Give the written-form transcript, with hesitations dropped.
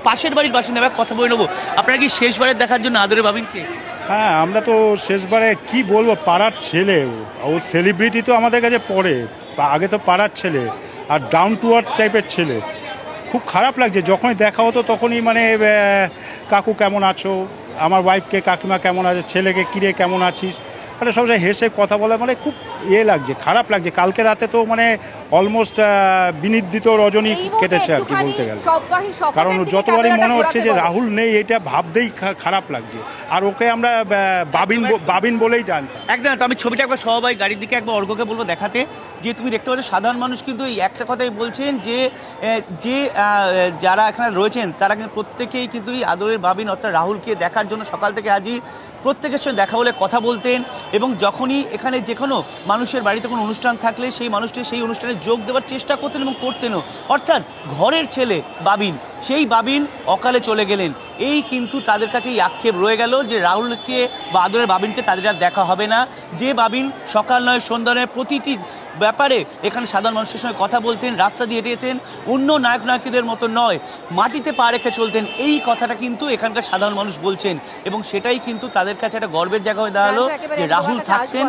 পাশের বাড়ির বাসিন্দা, কথা বলে নেবো। আপনারা কি শেষবারের দেখার জন্য আদরের বাবিনকে? হ্যাঁ, আমরা তো শেষবারে কি বলবো, পাড়ার ছেলে ও সেলিব্রিটি তো আমাদের কাছে পড়ে, আগে তো পাড়ার ছেলে আর ডাউন টু আর্থ টাইপের ছেলে। খুব খারাপ লাগছে যখনই দেখা হতো তখনই মানে কাকু কেমন আছো, আমার ওয়াইফকে কাকিমা কেমন আছে, ছেলেকে কিরে কেমন আছিস, মানে সবসময় হেসে কথা বলা, মানে খুব লাগছে, খারাপ লাগছে। কালকে রাতে তো মানে অলমোস্ট বিনির্দিত রজনী কেটেছে আর কি বলতে গেলে। কারণ যতবারই মনে হচ্ছে যে রাহুল নেই, এটা ভাবতেই খারাপ লাগছে। আর ওকে আমরা বাবিন বলেই জানতাম। একদম। তো আমি ছবিটা একবার সবাই গাড়ির দিকে একবার অর্ঘ্যকে বলবো দেখাতে, যে তুমি দেখতে পাচ্ছ সাধারণ মানুষ কিন্তু এই একটা কথাই বলছেন যে যারা এখানে রয়েছেন তারা কিন্তু প্রত্যেকেই কিন্তু এই আদরের বাবিন অর্থাৎ রাহুলকে দেখার জন্য সকাল থেকে আজই প্রত্যেকের সঙ্গে দেখা বলে কথা বলতেন, এবং যখনই এখানে যে কোনো মানুষের বাড়িতে কোনো অনুষ্ঠান থাকলে সেই মানুষটি সেই অনুষ্ঠানে যোগ দেওয়ার চেষ্টা করতেন এবং করতেনও। অর্থাৎ ঘরের ছেলে বাবিন, সেই বাবিন অকালে চলে গেলেন। এই কিন্তু তাদের কাছে এই আক্ষেপ রয়ে গেল যে রাহুলকে বা আদরের বাবিনকে তাদের আর দেখা হবে না। যে বাবিন সকাল নয় সন্ধ্যা নয় প্রতিটি ব্যাপারে এখানে সাধারণ মানুষের সঙ্গে কথা বলতেন, রাস্তা দিয়ে হেঁটে যেতেন, অন্য নায়ক নায়িকাদের মতো নয়, মাটিতে পা রেখে চলতেন, এই কথাটা কিন্তু এখানকার সাধারণ মানুষ বলছেন, এবং সেটাই কিন্তু তাদের কাছে একটা গর্বের জায়গা হয়ে দাঁড়ালো যে রাহুল থাকতেন।